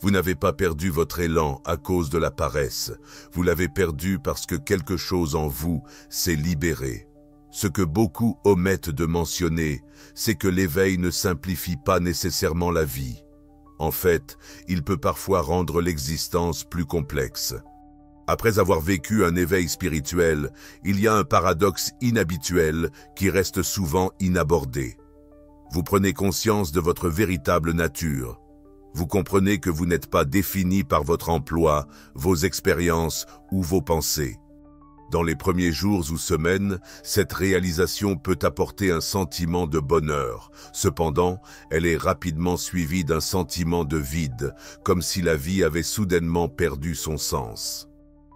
Vous n'avez pas perdu votre élan à cause de la paresse. Vous l'avez perdu parce que quelque chose en vous s'est libéré. Ce que beaucoup omettent de mentionner, c'est que l'éveil ne simplifie pas nécessairement la vie. En fait, il peut parfois rendre l'existence plus complexe. Après avoir vécu un éveil spirituel, il y a un paradoxe inhabituel qui reste souvent inabordé. Vous prenez conscience de votre véritable nature. Vous comprenez que vous n'êtes pas défini par votre emploi, vos expériences ou vos pensées. Dans les premiers jours ou semaines, cette réalisation peut apporter un sentiment de bonheur. Cependant, elle est rapidement suivie d'un sentiment de vide, comme si la vie avait soudainement perdu son sens.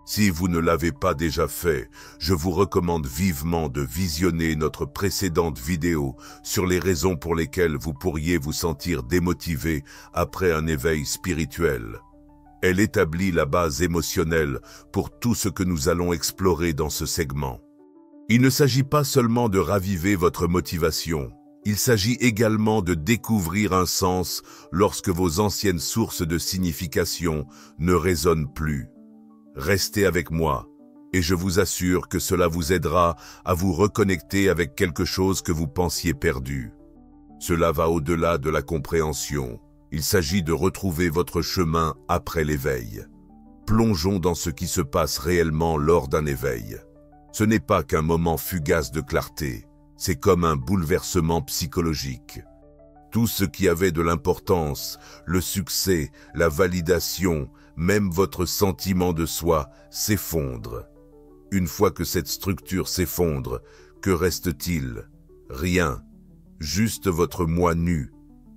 Si vous ne l'avez pas déjà fait, je vous recommande vivement de visionner notre précédente vidéo sur les raisons pour lesquelles vous pourriez vous sentir démotivé après un éveil spirituel. Elle établit la base émotionnelle pour tout ce que nous allons explorer dans ce segment. Il ne s'agit pas seulement de raviver votre motivation, il s'agit également de découvrir un sens lorsque vos anciennes sources de signification ne résonnent plus. Restez avec moi, et je vous assure que cela vous aidera à vous reconnecter avec quelque chose que vous pensiez perdu. Cela va au-delà de la compréhension. Il s'agit de retrouver votre chemin après l'éveil. Plongeons dans ce qui se passe réellement lors d'un éveil. Ce n'est pas qu'un moment fugace de clarté, c'est comme un bouleversement psychologique. Tout ce qui avait de l'importance, le succès, la validation, même votre sentiment de soi s'effondre. Une fois que cette structure s'effondre, que reste-t-il? Rien, juste votre moi nu.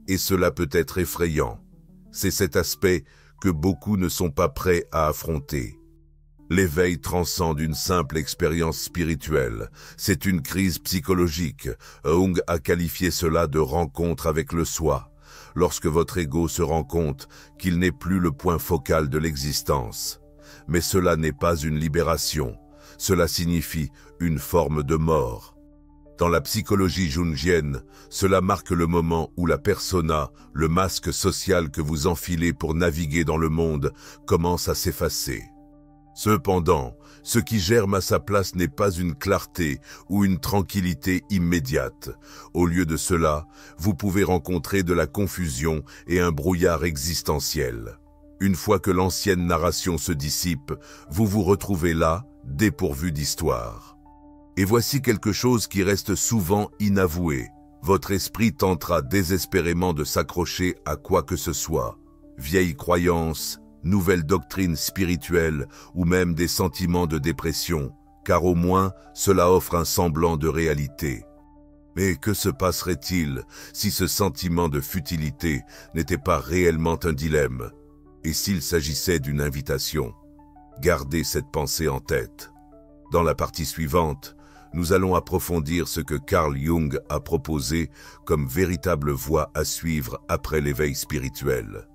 Et cela peut être effrayant. C'est cet aspect que beaucoup ne sont pas prêts à affronter. L'éveil transcende une simple expérience spirituelle. C'est une crise psychologique. Jung a qualifié cela de rencontre avec le soi. Lorsque votre ego se rend compte qu'il n'est plus le point focal de l'existence. Mais cela n'est pas une libération. Cela signifie une forme de mort. Dans la psychologie jungienne, cela marque le moment où la persona, le masque social que vous enfilez pour naviguer dans le monde, commence à s'effacer. Cependant, ce qui germe à sa place n'est pas une clarté ou une tranquillité immédiate. Au lieu de cela, vous pouvez rencontrer de la confusion et un brouillard existentiel. Une fois que l'ancienne narration se dissipe, vous vous retrouvez là, dépourvu d'histoire. Et voici quelque chose qui reste souvent inavoué. Votre esprit tentera désespérément de s'accrocher à quoi que ce soit. Vieilles croyances, nouvelles doctrines spirituelles ou même des sentiments de dépression, car au moins cela offre un semblant de réalité. Mais que se passerait-il si ce sentiment de futilité n'était pas réellement un dilemme? Et s'il s'agissait d'une invitation? Gardez cette pensée en tête. Dans la partie suivante, nous allons approfondir ce que Carl Jung a proposé comme véritable voie à suivre après l'éveil spirituel.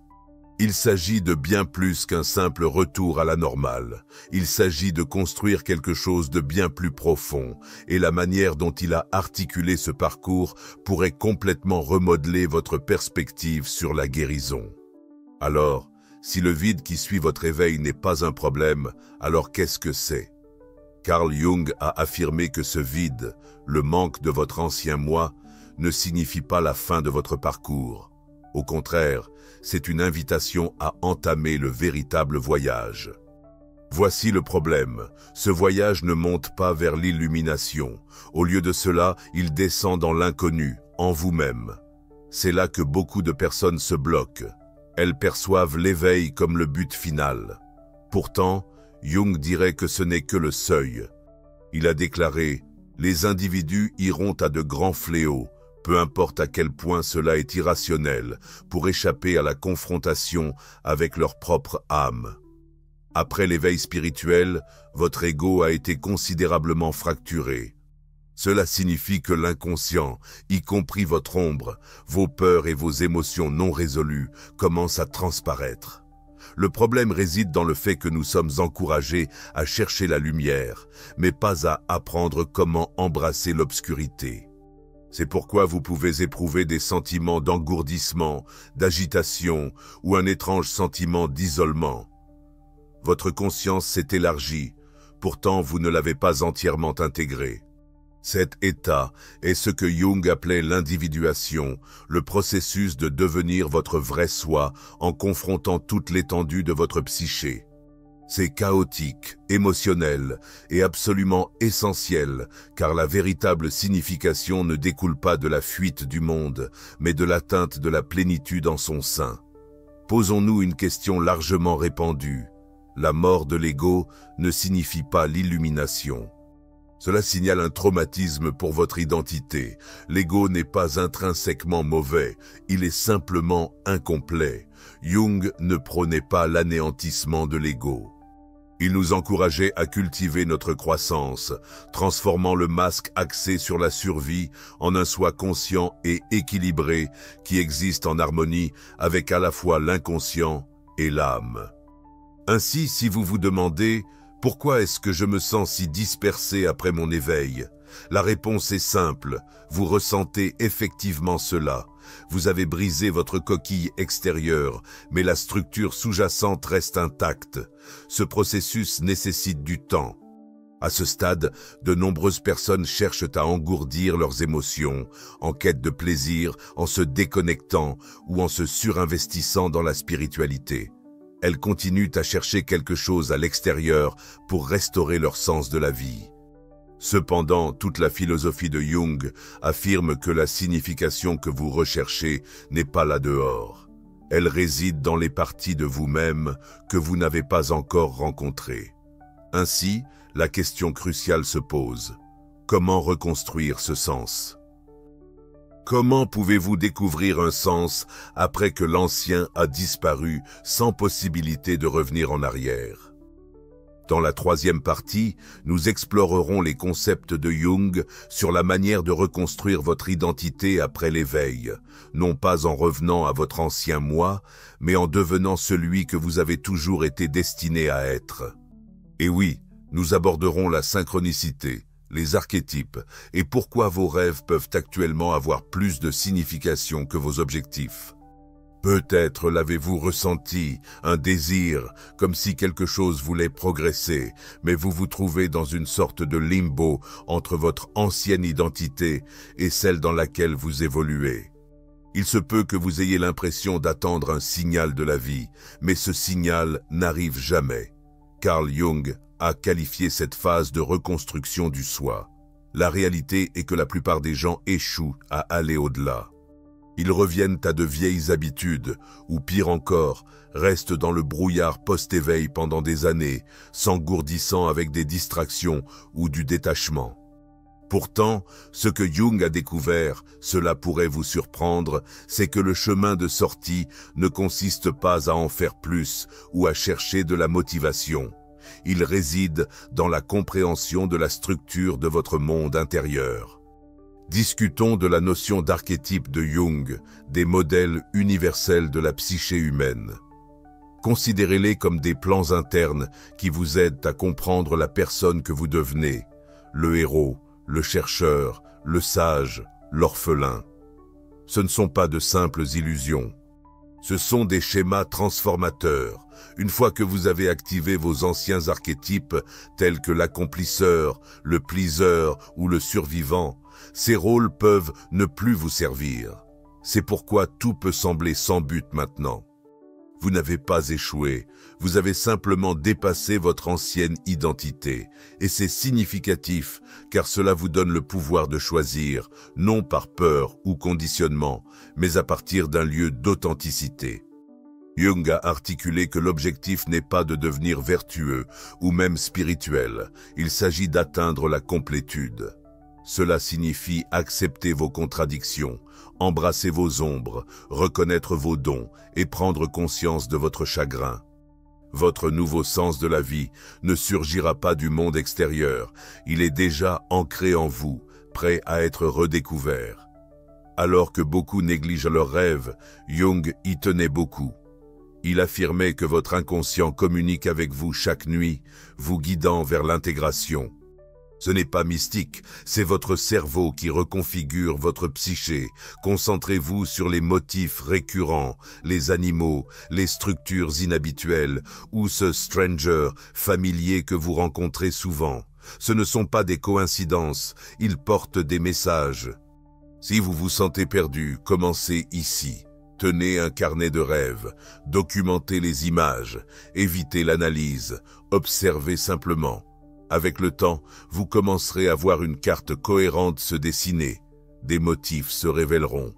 Il s'agit de bien plus qu'un simple retour à la normale. Il s'agit de construire quelque chose de bien plus profond, et la manière dont il a articulé ce parcours pourrait complètement remodeler votre perspective sur la guérison. Alors, si le vide qui suit votre éveil n'est pas un problème, alors qu'est-ce que c'est? Carl Jung a affirmé que ce vide, le manque de votre ancien moi, ne signifie pas la fin de votre parcours. Au contraire, c'est une invitation à entamer le véritable voyage. Voici le problème, ce voyage ne monte pas vers l'illumination. Au lieu de cela, il descend dans l'inconnu, en vous-même. C'est là que beaucoup de personnes se bloquent. Elles perçoivent l'éveil comme le but final. Pourtant, Jung dirait que ce n'est que le seuil. Il a déclaré « Les individus iront à de grands fléaux, peu importe à quel point cela est irrationnel, pour échapper à la confrontation avec leur propre âme. » Après l'éveil spirituel, votre ego a été considérablement fracturé. Cela signifie que l'inconscient, y compris votre ombre, vos peurs et vos émotions non résolues, commencent à transparaître. Le problème réside dans le fait que nous sommes encouragés à chercher la lumière, mais pas à apprendre comment embrasser l'obscurité. C'est pourquoi vous pouvez éprouver des sentiments d'engourdissement, d'agitation ou un étrange sentiment d'isolement. Votre conscience s'est élargie, pourtant vous ne l'avez pas entièrement intégrée. Cet état est ce que Jung appelait l'individuation, le processus de devenir votre vrai soi en confrontant toute l'étendue de votre psyché. C'est chaotique, émotionnel et absolument essentiel, car la véritable signification ne découle pas de la fuite du monde, mais de l'atteinte de la plénitude en son sein. Posons-nous une question largement répandue. La mort de l'ego ne signifie pas l'illumination. Cela signale un traumatisme pour votre identité. L'ego n'est pas intrinsèquement mauvais, il est simplement incomplet. Jung ne prônait pas l'anéantissement de l'ego. Il nous encourageait à cultiver notre croissance, transformant le masque axé sur la survie en un soi conscient et équilibré qui existe en harmonie avec à la fois l'inconscient et l'âme. Ainsi, si vous vous demandez « Pourquoi est-ce que je me sens si dispersé après mon éveil ?» La réponse est simple, vous ressentez effectivement cela. Vous avez brisé votre coquille extérieure, mais la structure sous-jacente reste intacte. Ce processus nécessite du temps. À ce stade, de nombreuses personnes cherchent à engourdir leurs émotions, en quête de plaisir, en se déconnectant ou en se surinvestissant dans la spiritualité. Elles continuent à chercher quelque chose à l'extérieur pour restaurer leur sens de la vie. Cependant, toute la philosophie de Jung affirme que la signification que vous recherchez n'est pas là dehors. Elle réside dans les parties de vous-même que vous n'avez pas encore rencontrées. Ainsi, la question cruciale se pose. Comment reconstruire ce sens ? Comment pouvez-vous découvrir un sens après que l'ancien a disparu sans possibilité de revenir en arrière ? Dans la troisième partie, nous explorerons les concepts de Jung sur la manière de reconstruire votre identité après l'éveil, non pas en revenant à votre ancien moi, mais en devenant celui que vous avez toujours été destiné à être. Et oui, nous aborderons la synchronicité, les archétypes et pourquoi vos rêves peuvent actuellement avoir plus de signification que vos objectifs. Peut-être l'avez-vous ressenti, un désir, comme si quelque chose voulait progresser, mais vous vous trouvez dans une sorte de limbo entre votre ancienne identité et celle dans laquelle vous évoluez. Il se peut que vous ayez l'impression d'attendre un signal de la vie, mais ce signal n'arrive jamais. Carl Jung a qualifié cette phase de reconstruction du soi. La réalité est que la plupart des gens échouent à aller au-delà. Ils reviennent à de vieilles habitudes, ou pire encore, restent dans le brouillard post-éveil pendant des années, s'engourdissant avec des distractions ou du détachement. Pourtant, ce que Jung a découvert, cela pourrait vous surprendre, c'est que le chemin de sortie ne consiste pas à en faire plus ou à chercher de la motivation. Il réside dans la compréhension de la structure de votre monde intérieur. Discutons de la notion d'archétype de Jung, des modèles universels de la psyché humaine. Considérez-les comme des plans internes qui vous aident à comprendre la personne que vous devenez, le héros, le chercheur, le sage, l'orphelin. Ce ne sont pas de simples illusions. Ce sont des schémas transformateurs. Une fois que vous avez activé vos anciens archétypes, tels que l'accomplisseur, le pleaseur ou le survivant, ces rôles peuvent ne plus vous servir. C'est pourquoi tout peut sembler sans but maintenant. Vous n'avez pas échoué, vous avez simplement dépassé votre ancienne identité. Et c'est significatif, car cela vous donne le pouvoir de choisir, non par peur ou conditionnement, mais à partir d'un lieu d'authenticité. Jung a articulé que l'objectif n'est pas de devenir vertueux ou même spirituel, il s'agit d'atteindre la complétude. Cela signifie accepter vos contradictions, embrasser vos ombres, reconnaître vos dons et prendre conscience de votre chagrin. Votre nouveau sens de la vie ne surgira pas du monde extérieur, il est déjà ancré en vous, prêt à être redécouvert. Alors que beaucoup négligent leurs rêves, Jung y tenait beaucoup. Il affirmait que votre inconscient communique avec vous chaque nuit, vous guidant vers l'intégration. Ce n'est pas mystique, c'est votre cerveau qui reconfigure votre psyché. Concentrez-vous sur les motifs récurrents, les animaux, les structures inhabituelles ou ce stranger familier que vous rencontrez souvent. Ce ne sont pas des coïncidences, ils portent des messages. Si vous vous sentez perdu, commencez ici. Tenez un carnet de rêves, documentez les images, évitez l'analyse, observez simplement. Avec le temps, vous commencerez à voir une carte cohérente se dessiner. Des motifs se révéleront.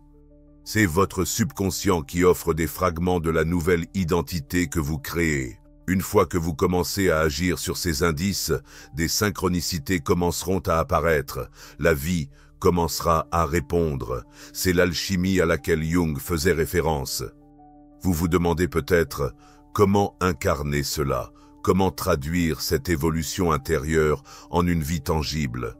C'est votre subconscient qui offre des fragments de la nouvelle identité que vous créez. Une fois que vous commencez à agir sur ces indices, des synchronicités commenceront à apparaître. La vie commencera à répondre. C'est l'alchimie à laquelle Jung faisait référence. Vous vous demandez peut-être comment incarner cela, comment traduire cette évolution intérieure en une vie tangible.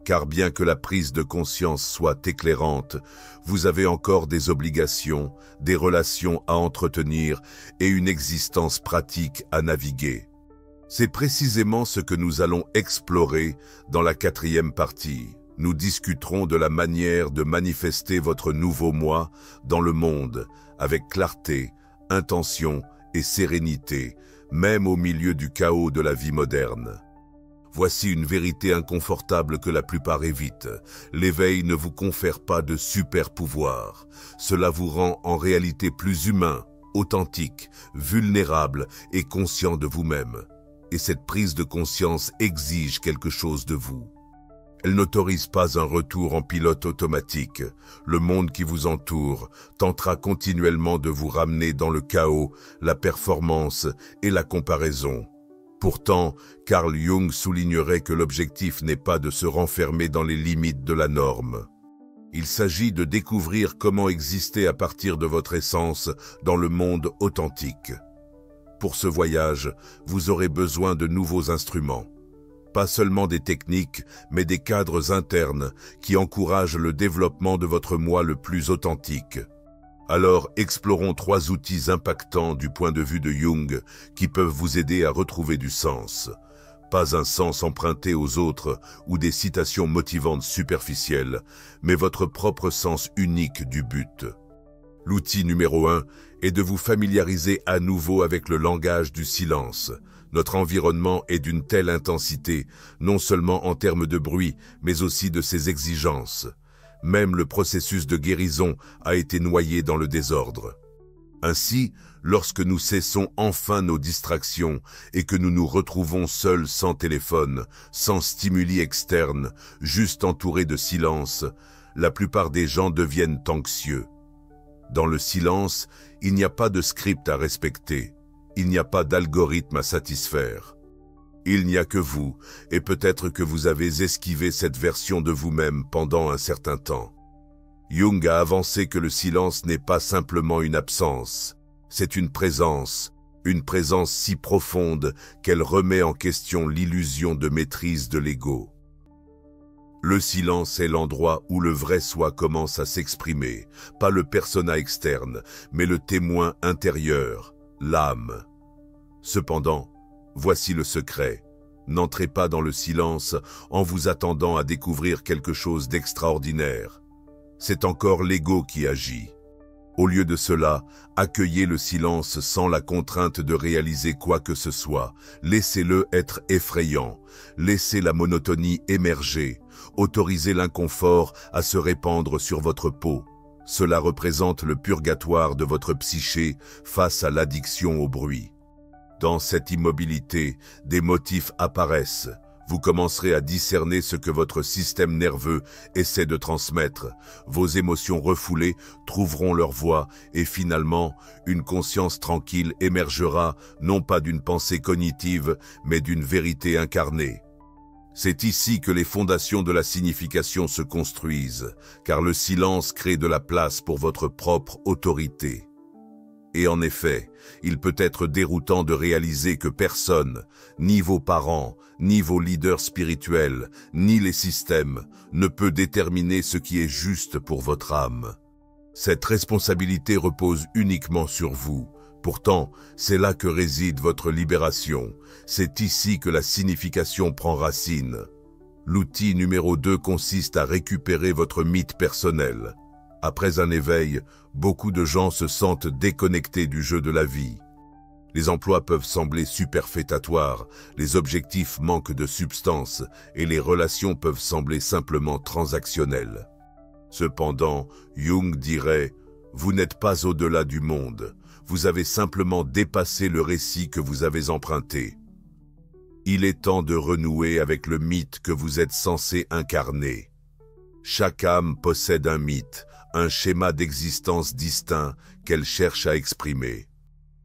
Car bien que la prise de conscience soit éclairante, vous avez encore des obligations, des relations à entretenir et une existence pratique à naviguer. C'est précisément ce que nous allons explorer dans la 4e partie. Nous discuterons de la manière de manifester votre nouveau moi dans le monde avec clarté, intention et sérénité, même au milieu du chaos de la vie moderne. Voici une vérité inconfortable que la plupart évitent. L'éveil ne vous confère pas de super pouvoir. Cela vous rend en réalité plus humain, authentique, vulnérable et conscient de vous-même. Et cette prise de conscience exige quelque chose de vous. Elle n'autorise pas un retour en pilote automatique. Le monde qui vous entoure tentera continuellement de vous ramener dans le chaos, la performance et la comparaison. Pourtant, Carl Jung soulignerait que l'objectif n'est pas de se renfermer dans les limites de la norme. Il s'agit de découvrir comment exister à partir de votre essence dans le monde authentique. Pour ce voyage, vous aurez besoin de nouveaux instruments. Pas seulement des techniques, mais des cadres internes qui encouragent le développement de votre moi le plus authentique. Alors, explorons 3 outils impactants du point de vue de Jung qui peuvent vous aider à retrouver du sens. Pas un sens emprunté aux autres ou des citations motivantes superficielles, mais votre propre sens unique du but. L'outil numéro 1 est de vous familiariser à nouveau avec le langage du silence. Notre environnement est d'une telle intensité, non seulement en termes de bruit, mais aussi de ses exigences. Même le processus de guérison a été noyé dans le désordre. Ainsi, lorsque nous cessons enfin nos distractions et que nous nous retrouvons seuls sans téléphone, sans stimuli externes, juste entourés de silence, la plupart des gens deviennent anxieux. Dans le silence, il n'y a pas de script à respecter, il n'y a pas d'algorithme à satisfaire. Il n'y a que vous, et peut-être que vous avez esquivé cette version de vous-même pendant un certain temps. Jung a avancé que le silence n'est pas simplement une absence, c'est une présence si profonde qu'elle remet en question l'illusion de maîtrise de l'ego. Le silence est l'endroit où le vrai soi commence à s'exprimer, pas le persona externe, mais le témoin intérieur, l'âme. Cependant, voici le secret. N'entrez pas dans le silence en vous attendant à découvrir quelque chose d'extraordinaire. C'est encore l'ego qui agit. Au lieu de cela, accueillez le silence sans la contrainte de réaliser quoi que ce soit. Laissez-le être effrayant. Laissez la monotonie émerger. Autorisez l'inconfort à se répandre sur votre peau. Cela représente le purgatoire de votre psyché face à l'addiction au bruit. Dans cette immobilité, des motifs apparaissent. Vous commencerez à discerner ce que votre système nerveux essaie de transmettre. Vos émotions refoulées trouveront leur voie et finalement, une conscience tranquille émergera non pas d'une pensée cognitive, mais d'une vérité incarnée. C'est ici que les fondations de la signification se construisent, car le silence crée de la place pour votre propre autorité. Et en effet, il peut être déroutant de réaliser que personne, ni vos parents, ni vos leaders spirituels, ni les systèmes, ne peut déterminer ce qui est juste pour votre âme. Cette responsabilité repose uniquement sur vous. Pourtant, c'est là que réside votre libération. C'est ici que la signification prend racine. L'outil numéro 2 consiste à récupérer votre mythe personnel. Après un éveil, beaucoup de gens se sentent déconnectés du jeu de la vie. Les emplois peuvent sembler superfétatoires, les objectifs manquent de substance et les relations peuvent sembler simplement transactionnelles. Cependant, Jung dirait « Vous n'êtes pas au-delà du monde, vous avez simplement dépassé le récit que vous avez emprunté. » Il est temps de renouer avec le mythe que vous êtes censé incarner. Chaque âme possède un mythe, un schéma d'existence distinct qu'elle cherche à exprimer.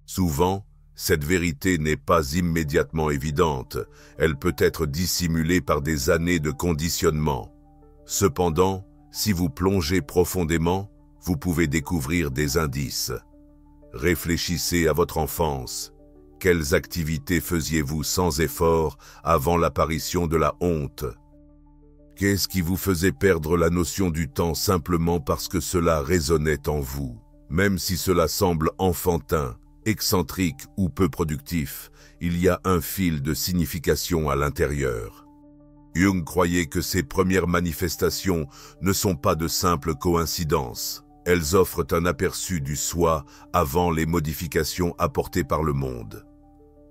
Souvent, cette vérité n'est pas immédiatement évidente, elle peut être dissimulée par des années de conditionnement. Cependant, si vous plongez profondément, vous pouvez découvrir des indices. Réfléchissez à votre enfance. Quelles activités faisiez-vous sans effort avant l'apparition de la honte? Qu'est-ce qui vous faisait perdre la notion du temps simplement parce que cela résonnait en vous? Même si cela semble enfantin, excentrique ou peu productif, il y a un fil de signification à l'intérieur. Jung croyait que ces premières manifestations ne sont pas de simples coïncidences. Elles offrent un aperçu du soi avant les modifications apportées par le monde.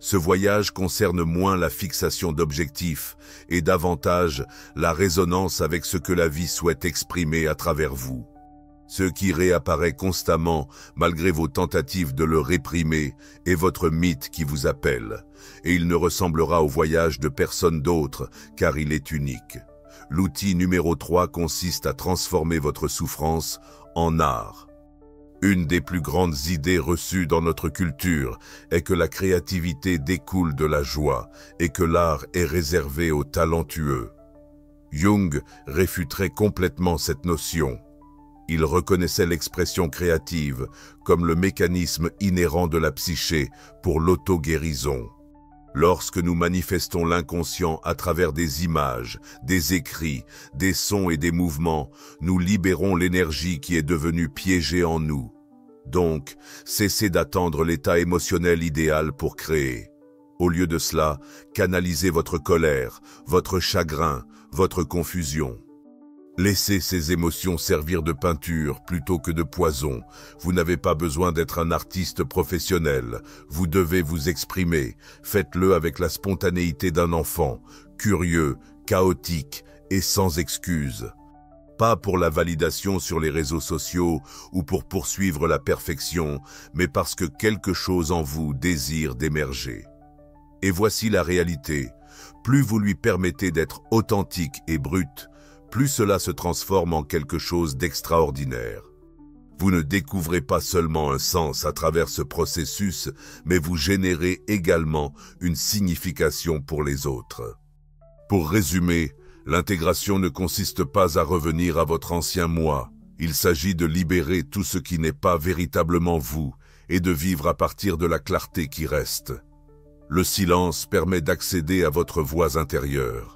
Ce voyage concerne moins la fixation d'objectifs et davantage la résonance avec ce que la vie souhaite exprimer à travers vous. Ce qui réapparaît constamment, malgré vos tentatives de le réprimer, est votre mythe qui vous appelle, et il ne ressemblera au voyage de personne d'autre, car il est unique. L'outil numéro 3 consiste à transformer votre souffrance en art. Une des plus grandes idées reçues dans notre culture est que la créativité découle de la joie et que l'art est réservé aux talentueux. Jung réfuterait complètement cette notion. Il reconnaissait l'expression créative comme le mécanisme inhérent de la psyché pour l'auto-guérison. Lorsque nous manifestons l'inconscient à travers des images, des écrits, des sons et des mouvements, nous libérons l'énergie qui est devenue piégée en nous. Donc, cessez d'attendre l'état émotionnel idéal pour créer. Au lieu de cela, canalisez votre colère, votre chagrin, votre confusion. Laissez ces émotions servir de peinture plutôt que de poison. Vous n'avez pas besoin d'être un artiste professionnel. Vous devez vous exprimer. Faites-le avec la spontanéité d'un enfant, curieux, chaotique et sans excuse. Pas pour la validation sur les réseaux sociaux ou pour poursuivre la perfection, mais parce que quelque chose en vous désire d'émerger. Et voici la réalité. Plus vous lui permettez d'être authentique et brut, plus cela se transforme en quelque chose d'extraordinaire. Vous ne découvrez pas seulement un sens à travers ce processus, mais vous générez également une signification pour les autres. Pour résumer, l'intégration ne consiste pas à revenir à votre ancien moi. Il s'agit de libérer tout ce qui n'est pas véritablement vous et de vivre à partir de la clarté qui reste. Le silence permet d'accéder à votre voix intérieure.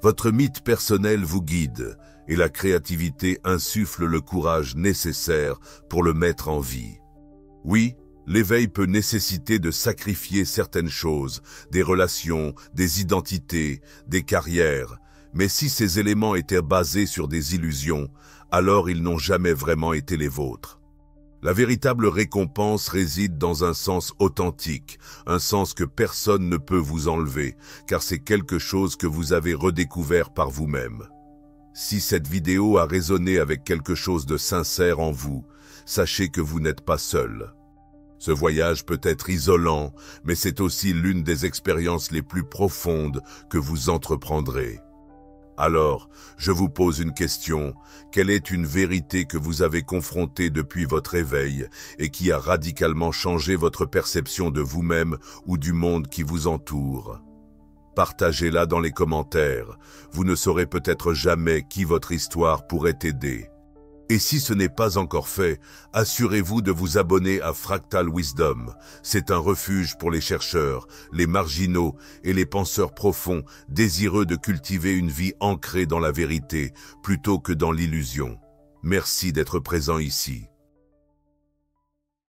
Votre mythe personnel vous guide et la créativité insuffle le courage nécessaire pour le mettre en vie. Oui, l'éveil peut nécessiter de sacrifier certaines choses, des relations, des identités, des carrières, mais si ces éléments étaient basés sur des illusions, alors ils n'ont jamais vraiment été les vôtres. La véritable récompense réside dans un sens authentique, un sens que personne ne peut vous enlever, car c'est quelque chose que vous avez redécouvert par vous-même. Si cette vidéo a résonné avec quelque chose de sincère en vous, sachez que vous n'êtes pas seul. Ce voyage peut être isolant, mais c'est aussi l'une des expériences les plus profondes que vous entreprendrez. Alors, je vous pose une question. Quelle est une vérité que vous avez confrontée depuis votre éveil et qui a radicalement changé votre perception de vous-même ou du monde qui vous entoure? Partagez-la dans les commentaires. Vous ne saurez peut-être jamais qui votre histoire pourrait aider. Et si ce n'est pas encore fait, assurez-vous de vous abonner à Fractal Wisdom. C'est un refuge pour les chercheurs, les marginaux et les penseurs profonds désireux de cultiver une vie ancrée dans la vérité plutôt que dans l'illusion. Merci d'être présent ici.